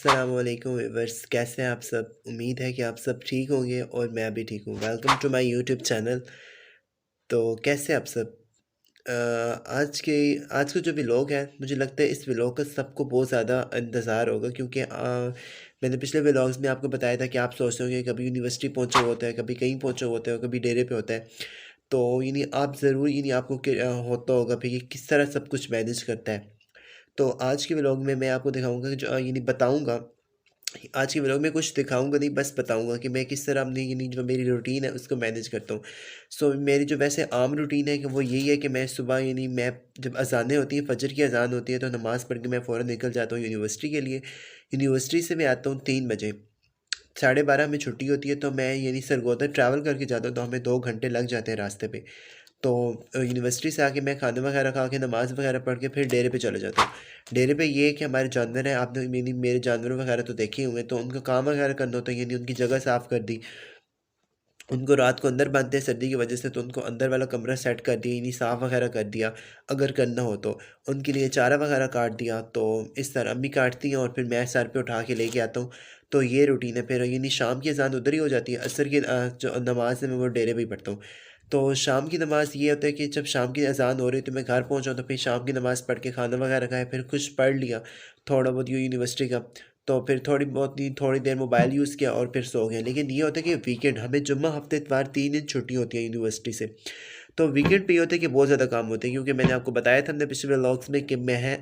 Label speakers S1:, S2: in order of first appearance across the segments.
S1: अस्सलामुअलैकुम व्यूअर्स, कैसे हैं आप सब। उम्मीद है कि आप सब ठीक होंगे और मैं भी ठीक हूँ। Welcome to my YouTube channel. तो कैसे आप सब। आज का जो व्लॉग है, मुझे लगता है इस व्लॉग का सबको बहुत ज़्यादा इंतज़ार होगा, क्योंकि मैंने पिछले व्लॉग्स में आपको बताया था कि आप सोचते होंगे कभी यूनिवर्सिटी पहुँचे होता है, कभी कहीं पहुँचे होते हैं, कभी डेरे पे होता है। तो आप ज़रूर आपको होता होगा फिर कि किस तरह सब कुछ मैनेज करता है। तो आज के व्लॉग में मैं आपको दिखाऊंगा कि जो बताऊंगा। आज के व्लॉग में कुछ दिखाऊंगा नहीं, बस बताऊंगा कि मैं किस तरह अपनी जो मेरी रूटीन है उसको मैनेज करता हूँ। मेरी जो वैसे आम रूटीन है कि वो यही है कि मैं सुबह मैं जब अजानें होती हैं, फजर की अजान होती है, तो नमाज़ पढ़ के मैं फ़ौरन निकल जाता हूँ यूनिवर्सिटी के लिए। यूनिवर्सिटी से मैं आता हूँ 3 बजे। 12:30 में छुट्टी होती है, तो मैं सरगोदा ट्रैवल करके जाता हूँ, तो हमें 2 घंटे लग जाते हैं रास्ते पे। तो यूनिवर्सिटी से आके मैं खाना वगैरह खा के नमाज़ वगैरह पढ़ के फिर डेरे पे चले जाता हूँ। डेरे पे ये है कि हमारे जानवर हैं, आपने मेरे जानवर वगैरह तो देखे ही हुए हैं, तो उनका काम वगैरह करना होता है, उनकी जगह साफ़ कर दी। उनको रात को अंदर बांधते हैं सर्दी की वजह से, तो उनको अंदर वाला कमरा सेट कर दिया, साफ़ वगैरह कर दिया। अगर करना हो तो उनके लिए चारा वगैरह काट दिया, तो इस तरह अम्मी काटती हैं और फिर मैं सर पे उठा के लेके आता हूँ। तो ये रूटीन है। फिर शाम की अजान उधर ही हो जाती है, असर की जो नमाज़ है मैं वो डेरे पे ही पढ़ता हूँ। तो शाम की नमाज़ ये होता है कि जब शाम की अजान हो रही है तो मैं घर पहुँचा, तो फिर शाम की नमाज़ पढ़ के खाना वगैरह खाया, फिर कुछ पढ़ लिया थोड़ा बहुत यूनिवर्सिटी का। तो फिर थोड़ी देर मोबाइल यूज़ किया और फिर सो गए। लेकिन ये होता है कि वीकेंड हमें जुम्मा हफ्ते इतवार 3 दिन छुट्टी होती है यूनिवर्सिटी से। तो वीकेंड पे ये होता है कि बहुत ज़्यादा काम होते हैं, क्योंकि मैंने आपको बताया था हमने पिछले व्लॉग्स में कि मैं है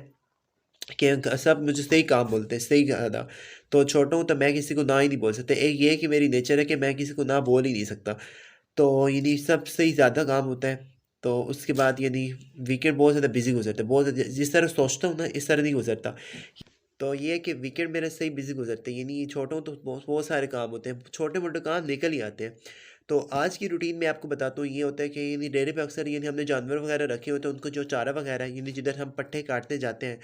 S1: कि सब मुझे सही काम बोलते हैं, सही ज़्यादा। तो छोटा हूँ तो मैं किसी को ना ही नहीं बोल सकता। एक ये है कि मेरी नेचर है कि मैं किसी को ना बोल ही नहीं सकता। तो सबसे ही ज़्यादा काम होता है। तो उसके बाद वीकेंड बहुत ज़्यादा बिज़ी गुज़रता है, बहुत ज़्यादा जिस तरह सोचता हूँ ना इस तरह नहीं गुज़रता। तो ये है कि वीकेंड मेरा सही बिज़ी गुज़रता है, छोटा हूँ तो बहुत बहुत सारे काम होते हैं, छोटे-मोटे काम निकल ही आते हैं। तो आज की रूटीन में आपको बताता हूँ, ये होता है कि डेरे पे अक्सर हमने जानवर वगैरह रखे होते हैं, उनको जो चारा वगैरह जिधर हम पट्ठे काटने जाते हैं,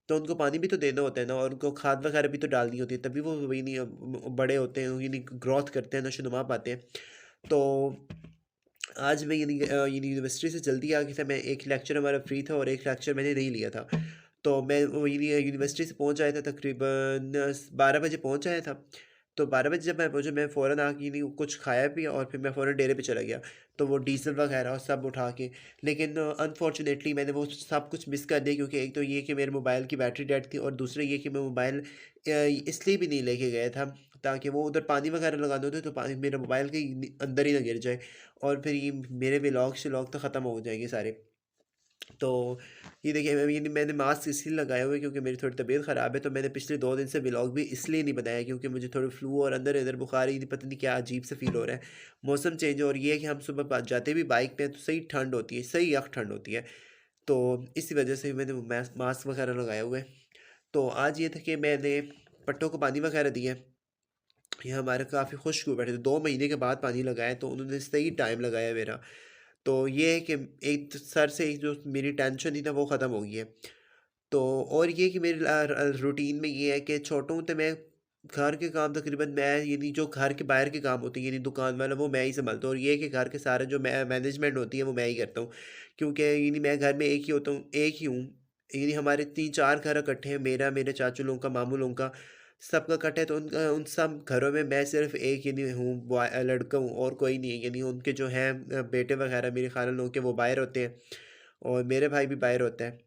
S1: तो उनको पानी भी तो देना होता है ना, और उनको खाद वगैरह भी तो डालनी होती है, तभी वो बड़े होते हैं, ग्रोथ करते हैं, नशो-नुमा पाते हैं। तो आज मैं यूनिवर्सिटी से जल्दी आ गया था। मैं एक लेक्चर हमारा फ्री था और एक लेक्चर मैंने नहीं लिया था। तो मैं वो यूनिवर्सिटी से पहुंच आया था, तकरीबन 12 बजे पहुंच आया था। तो 12 बजे जब मैं पहुंचा, मैं फ़ौरन आके कुछ खाया पिया और फिर मैं फ़ौरन डेरे पे चला गया। तो वो डीजल वगैरह और सब उठा के, लेकिन अनफॉर्चुनेटली मैंने वो सब कुछ मिस कर दिया, क्योंकि एक तो ये कि मेरे मोबाइल की बैटरी डेड थी, और दूसरा ये कि मैं मोबाइल इसलिए भी नहीं लेके गया था ताकि वो उधर पानी वगैरह लगाना होता है, तो पानी मेरा मोबाइल के अंदर ही ना गिर जाए, और फिर मेरे व्लॉग श्लॉग तो ख़त्म हो जाएंगे सारे। तो ये देखिए, मैंने मास्क इसलिए लगाया हुआ है क्योंकि मेरी थोड़ी तबीयत ख़राब है, तो मैंने पिछले 2 दिन से व्लॉग भी इसलिए नहीं बनाया, क्योंकि मुझे थोड़ी फ्लू और अंदर अंदर बुखार ही नहीं, पता नहीं क्या अजीब से फील हो रहा है। मौसम चेंज, और ये है कि हम सुबह जाते भी बाइक पे हैं, तो सही ठंड होती है, सही यख ठंड होती है। तो इसी वजह से मैंने मास्क वगैरह लगाया हुआ है। तो आज ये था कि मैंने पट्टों को पानी वगैरह दिया। ये हमारे काफ़ी खुश्क हुए बैठे थे, 2 महीने के बाद पानी लगाया, तो उन्होंने सही टाइम लगाया मेरा। तो ये है कि एक तो सर से एक जो मेरी टेंशन थी ना वो ख़त्म हो गई है। तो और ये कि मेरे रूटीन में ये है कि छोटा हूँ तो मैं घर के काम तकरीबन मैं जो घर के बाहर के काम होते हैं, दुकान वाला, वो मैं ही संभालता हूँ, और ये है कि घर के सारे जो मैनेजमेंट होती है वो मैं ही करता हूँ, क्योंकि मैं घर में एक ही होता हूँ, एक ही हूँ। हमारे 3-4 घर इकट्ठे हैं, मेरा, मेरे चाचू लोगों का, मामू लोगों का, सबका इकट्ठा है। तो उन सब घरों में मैं सिर्फ एक हूँ, लड़का हूँ, और कोई नहीं है। उनके जो हैं बेटे वगैरह मेरे खाला लोगों के, वो बाहर होते हैं, और मेरे भाई भी बाहर होता है।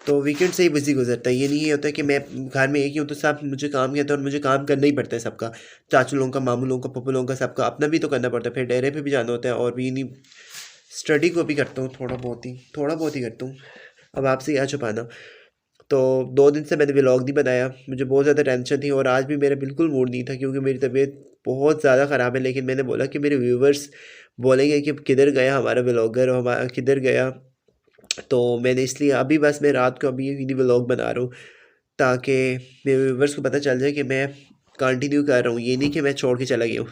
S1: तो वीकेंड से ही बिज़ी गुज़रता है। ये नहीं ये होता है कि मैं घर में एक ही हूँ तो सब मुझे काम कहते हैं, और मुझे काम करना ही पड़ता है सबका। चाचू लोगों का, मामू लोगों का, पप्पू लोगों का, सबका अपना भी तो करना पड़ता है। फिर डेरे पे भी जाना होता है, और भी स्टडी को भी करता हूँ, थोड़ा बहुत ही करता हूँ। अब आपसे क्या छुपाना। तो 2 दिन से मैंने व्लॉग नहीं बनाया, मुझे बहुत ज़्यादा टेंशन थी, और आज भी मेरा बिल्कुल मूड नहीं था, क्योंकि मेरी तबीयत बहुत ज़्यादा ख़राब है। लेकिन मैंने बोला कि मेरे व्यूवर्स बोलेंगे कि किधर गया हमारा व्लॉगर, और हमारा किधर गया। तो मैंने इसलिए अभी बस मैं रात को अभी व्लॉग बना रहा हूँ, ताकि मेरे व्यूवर्स को पता चल जाए कि मैं कंटिन्यू कर रहा हूँ, ये नहीं कि मैं छोड़ के चला गया हूँ।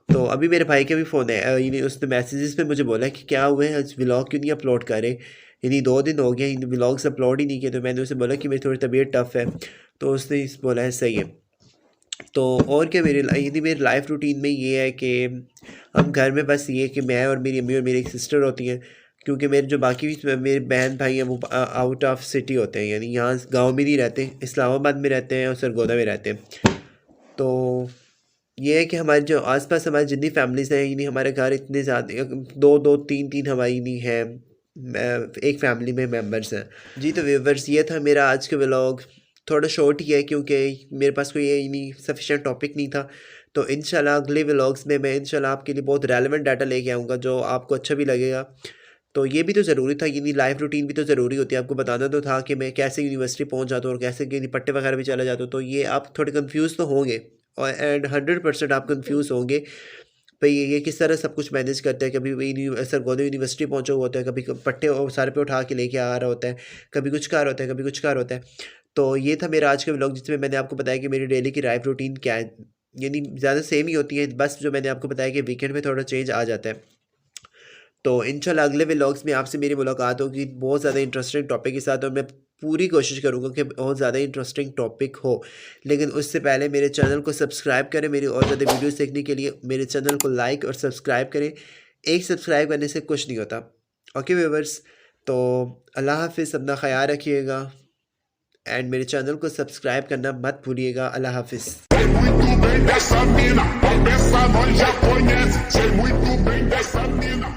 S1: तो अभी मेरे भाई का भी फ़ोन है, उसने मैसेजेस पे मुझे बोला कि क्या हुआ है, आज व्लॉग क्यों नहीं अपलोड करे। 2 दिन हो गए व्लॉग्स अपलोड ही नहीं किए। तो मैंने उसे बोला कि मेरी थोड़ी तबीयत टफ़ है, तो उसने बोला है सही है। तो और क्या, मेरी लाइफ रूटीन में ये है कि हम घर में बस ये कि मैं और मेरी अम्मी और मेरी एक सिस्टर होती हैं, क्योंकि मेरे जो बाकी भी मेरे बहन भाई हैं वो आउट ऑफ सिटी होते हैं, यानी यहाँ गांव में नहीं रहते, इस्लामाबाद में रहते हैं और सरगोदा में रहते हैं। तो ये है कि हमारे जो आसपास हमारी जितनी फैमिलीज़ हैं, यानी हमारे घर इतने ज़्यादा दो दो तीन तीन हमारी नहीं है, एक फैमिली में मेंबर्स हैं। जी तो व्यूअर्स, ये था मेरा आज का व्लॉग। थोड़ा शॉर्ट ही है क्योंकि मेरे पास कोई ये नहीं सफिशेंट टॉपिक नहीं था। तो इंशाल्लाह अगले व्लॉग्स में मैं इंशाल्लाह आपके लिए बहुत रेलेवेंट डाटा लेके आऊँगा जो आपको अच्छा भी लगेगा। तो ये भी तो ज़रूरी था, यानी लाइफ रूटीन भी तो ज़रूरी होती है, आपको बताना तो था कि मैं कैसे यूनिवर्सिटी पहुंच जाता हूँ और कैसे कहीं पट्टे वगैरह भी चला जाता हूँ। तो ये आप थोड़े कंफ्यूज तो होंगे, और एंड 100% आप कंफ्यूज होंगे भाई ये किस तरह सब कुछ मैनेज करते हैं। कभी वही सरगोदा यूनिवर्सिटी पहुंचा हुआ होता है, कभी पट्टे और सर पे उठा के लेके आ रहा होता है, कभी कुछ कार होता है, कभी कुछ कार होता है। तो ये था मेरा आज का व्लॉग जिसमें मैंने आपको बताया कि मेरी डेली की लाइफ रूटीन क्या है, यानी ज़्यादा सेम ही होती है, बस जो मैंने आपको बताया कि वीकेंड में थोड़ा चेंज आ जाता है। तो इंशाल्लाह अगले व्लॉग्स में आपसे मेरी मुलाकात होगी बहुत ज़्यादा इंटरेस्टिंग टॉपिक के साथ, और मैं पूरी कोशिश करूँगा कि बहुत ज़्यादा इंटरेस्टिंग टॉपिक हो। लेकिन उससे पहले मेरे चैनल को सब्सक्राइब करें, मेरी और ज़्यादा वीडियोस देखने के लिए मेरे चैनल को लाइक और सब्सक्राइब करें। एक सब्सक्राइब करने से कुछ नहीं होता। ओके व्यूअर्स, तो अल्लाह हाफिज़, अपना ख्याल रखिएगा एंड मेरे चैनल को सब्सक्राइब करना मत भूलिएगा। अल्लाह हाफिज़।
S2: Sei muito bem dessa mina, essa nós já conhece. Sei muito bem dessa mina,